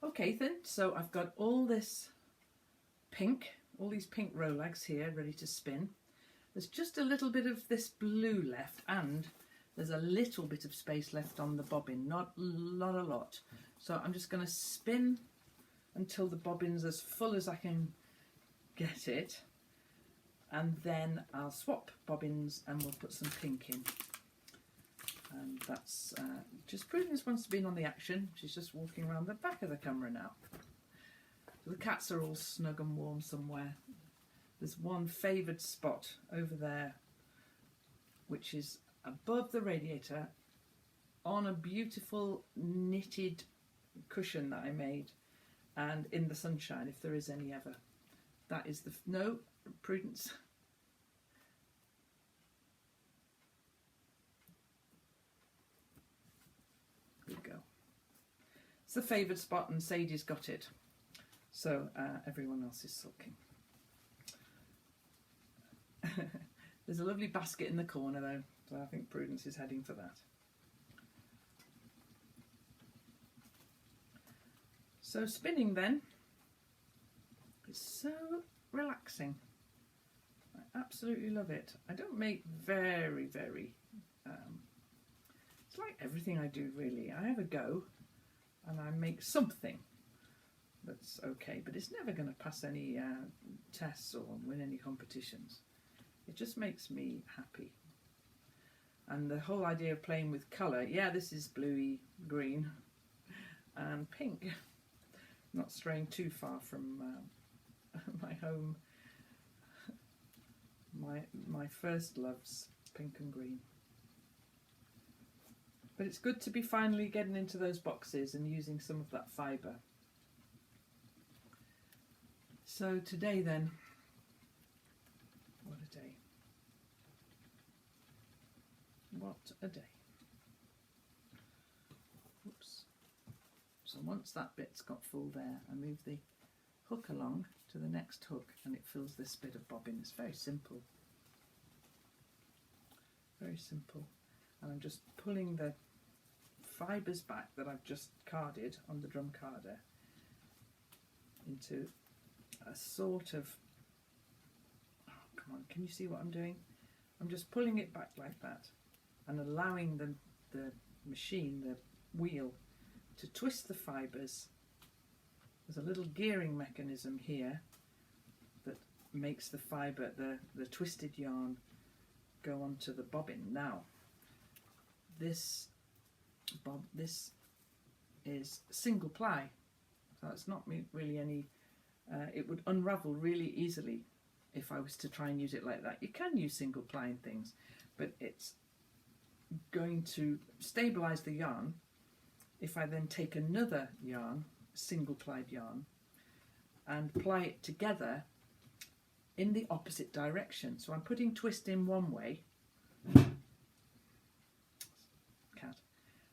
Okay then, so I've got all this pink, all these pink rolags here ready to spin. There's just a little bit of this blue left, and there's a little bit of space left on the bobbin, not a lot. So I'm just going to spin until the bobbin's as full as I can get it, and then I'll swap bobbins and we'll put some pink in. And that's just Prudence wants to be in on the action. She's just walking around the back of the camera now. So the cats are all snug and warm somewhere. There's one favoured spot over there, which is above the radiator on a beautiful knitted cushion that I made, and in the sunshine, if there is any ever. That is the... No, Prudence. There we go. It's the favoured spot, and Sadie's got it. So everyone else is sulking. There's a lovely basket in the corner though, so I think Prudence is heading for that. So spinning then is so relaxing. I absolutely love it. I don't make very, it's like everything I do really. I have a go and I make something that's okay, but it's never going to pass any tests or win any competitions. It just makes me happy. And the whole idea of playing with colour, yeah, this is bluey green and pink. Not straying too far from my home. My first love's pink and green. But it's good to be finally getting into those boxes and using some of that fibre. So today then, what a day. What a day. Oops. So once that bit's got full there, I move the hook along to the next hook and it fills this bit of bobbin. It's very simple. Very simple. And I'm just pulling the fibres back that I've just carded on the drum carder into a sort of, oh come on, can you see what I'm doing? I'm just pulling it back like that and allowing the machine, the wheel, to twist the fibres. There's a little gearing mechanism here that makes the fibre, the twisted yarn, go onto the bobbin. Now this is single ply, so it's not really any, it would unravel really easily if I was to try and use it like that. You can use single plying things, but it's going to stabilise the yarn if I then take another yarn, single plied yarn, and ply it together in the opposite direction. So I'm putting twist in one way,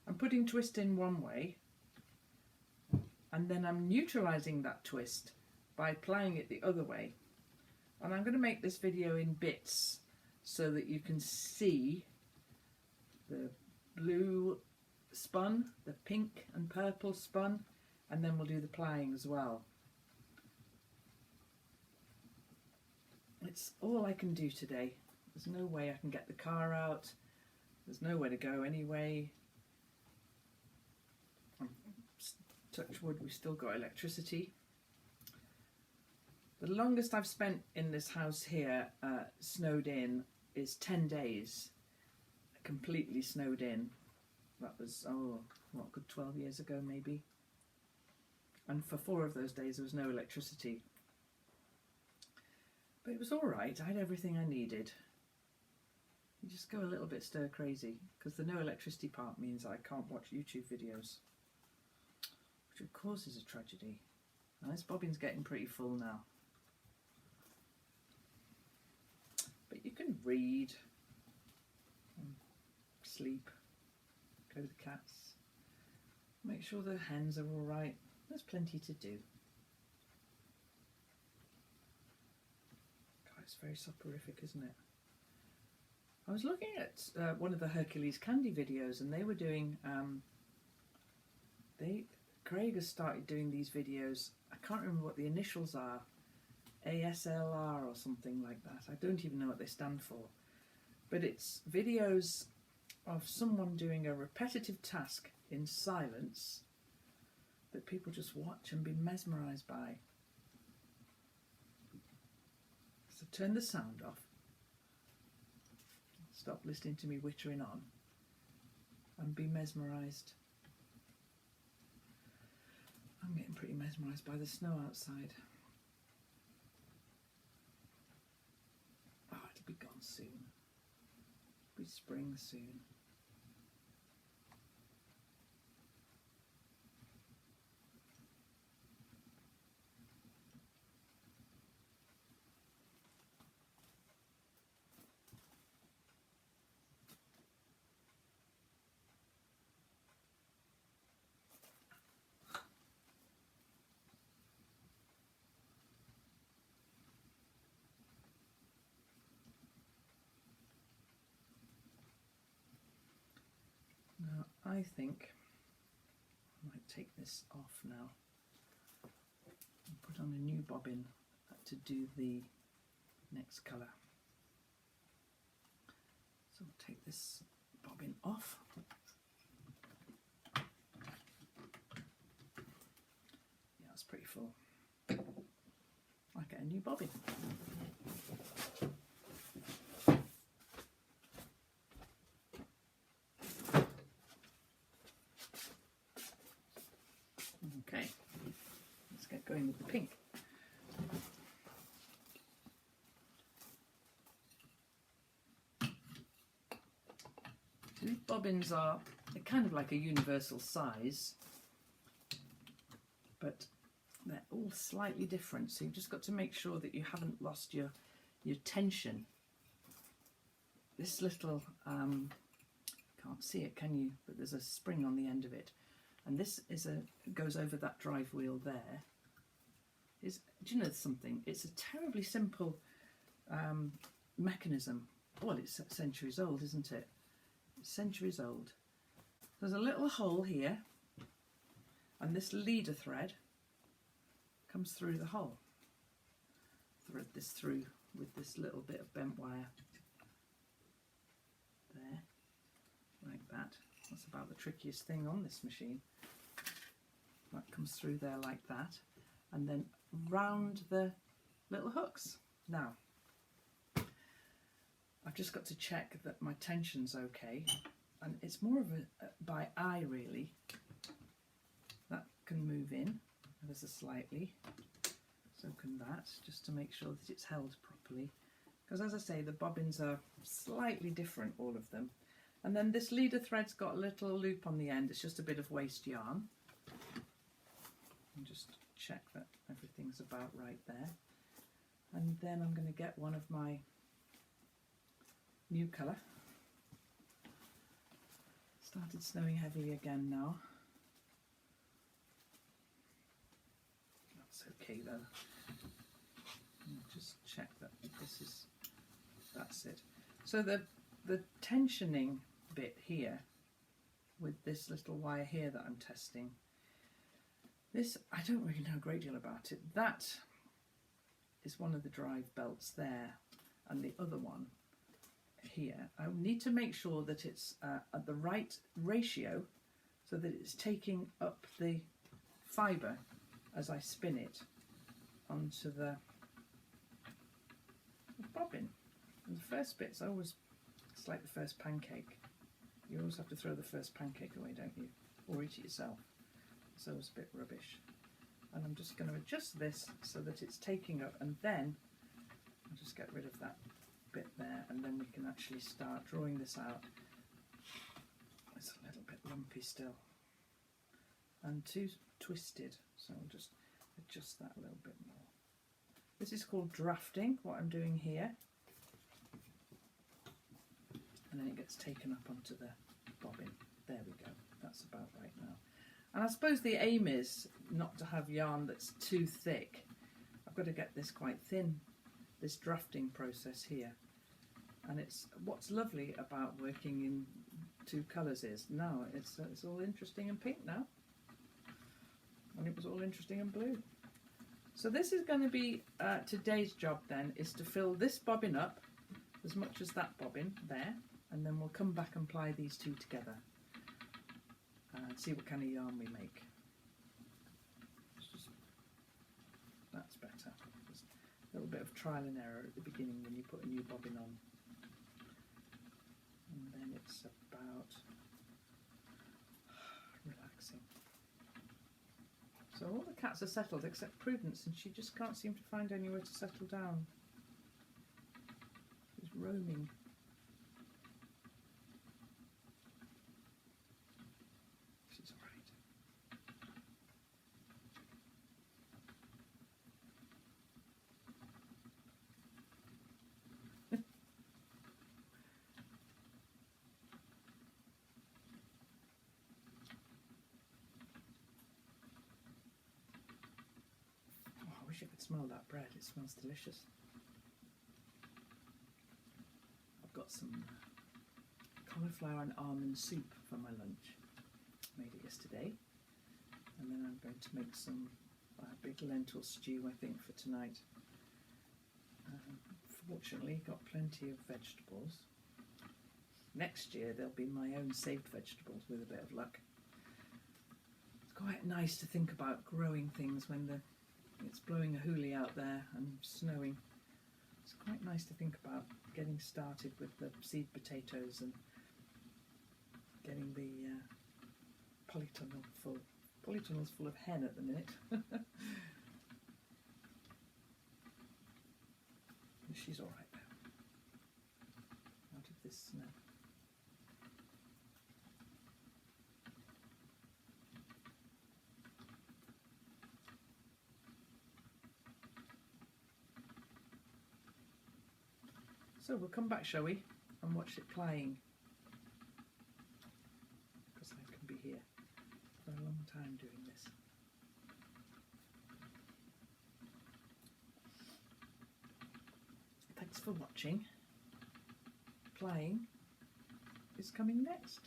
I'm putting twist in one way, and then I'm neutralising that twist by plying it the other way. And I'm going to make this video in bits so that you can see the blue spun, the pink and purple spun, and then we'll do the plying as well. It's all I can do today. There's no way I can get the car out. There's nowhere to go anyway. Touch wood, we've still got electricity. The longest I've spent in this house here, snowed in, is 10 days. Completely snowed in. That was, oh, what, good 12 years ago maybe. And for 4 of those days there was no electricity. But it was all right. I had everything I needed. You just go a little bit stir crazy because the no electricity part means I can't watch YouTube videos, which of course is a tragedy. Now, this bobbin's getting pretty full now. But you can read, and sleep, play with the cats, make sure the hens are all right. There's plenty to do. God, it's very soporific, isn't it? I was looking at one of the Hercules Candy videos, and they were doing, they Craig has started doing these videos. I can't remember what the initials are, ASLR or something like that. I don't even know what they stand for. But it's videos of someone doing a repetitive task in silence that people just watch and be mesmerised by. So turn the sound off. Stop listening to me wittering on and be mesmerised. I'm getting pretty mesmerised by the snow outside. Oh, it'll be gone soon. It'll be spring soon. Now, I think I might take this off now and put on a new bobbin to do the next colour. So I'll take this bobbin off. Yeah, it's pretty full. I get a new bobbin. Okay, let's get going with the pink. These bobbins are kind of like a universal size, but they're all slightly different, so you've just got to make sure that you haven't lost your tension. This little, can't see it, can you? But there's a spring on the end of it. And this is goes over that drive wheel there. Do you know something? It's a terribly simple mechanism. Well, it's centuries old, isn't it? It's centuries old. There's a little hole here, and this leader thread comes through the hole. Thread this through with this little bit of bent wire. There, like that. That's about the trickiest thing on this machine. That comes through there like that, and then round the little hooks. Now, I've just got to check that my tension's okay, and it's more of a by eye really. That can move in ever so slightly, so can that, just to make sure that it's held properly. Because as I say, the bobbins are slightly different, all of them. And then this leader thread's got a little loop on the end. It's just a bit of waste yarn. And just check that everything's about right there. And then I'm going to get one of my new colour. Started snowing heavily again now. That's okay though. Just check that that's it. So the tensioning bit here with this little wire here that I'm testing, this, I don't really know a great deal about it. That is one of the drive belts there, and the other one here. I need to make sure that it's at the right ratio so that it's taking up the fibre as I spin it onto the bobbin. And the first bit's always, it's like the first pancake. You always have to throw the first pancake away, don't you? Or eat it yourself. It's always a bit rubbish. And I'm just going to adjust this so that it's taking up, and then I'll just get rid of that bit there, and then we can actually start drawing this out. It's a little bit lumpy still and too twisted, so I'll just adjust that a little bit more. This is called drafting, what I'm doing here. And then it gets taken up onto the bobbin. There we go, that's about right now. And I suppose the aim is not to have yarn that's too thick. I've got to get this quite thin, this drafting process here. And it's what's lovely about working in two colours is now it's all interesting and pink now. and it was all interesting and blue. So this is going to be today's job then, is to fill this bobbin up as much as that bobbin there, and then we'll come back and ply these two together and see what kind of yarn we make. That's better. Just a little bit of trial and error at the beginning when you put a new bobbin on. And then it's about relaxing. So all the cats are settled except Prudence, and she just can't seem to find anywhere to settle down. She's roaming. She's all right. I wish I could smell that bread, it smells delicious. I've got some cauliflower and almond soup for my lunch. Made it yesterday. And then I'm going to make some big lentil stew, I think, for tonight. Fortunately, got plenty of vegetables. Next year there'll be my own saved vegetables with a bit of luck. It's quite nice to think about growing things when it's blowing a hoolie out there and snowing. It's quite nice to think about getting started with the seed potatoes and getting the polytunnels full of hen at the minute. She's all right now. Out of this snow. So we'll come back, shall we, and watch it plying, because I can be here for a long time doing this. Thanks for watching. Plying is coming next.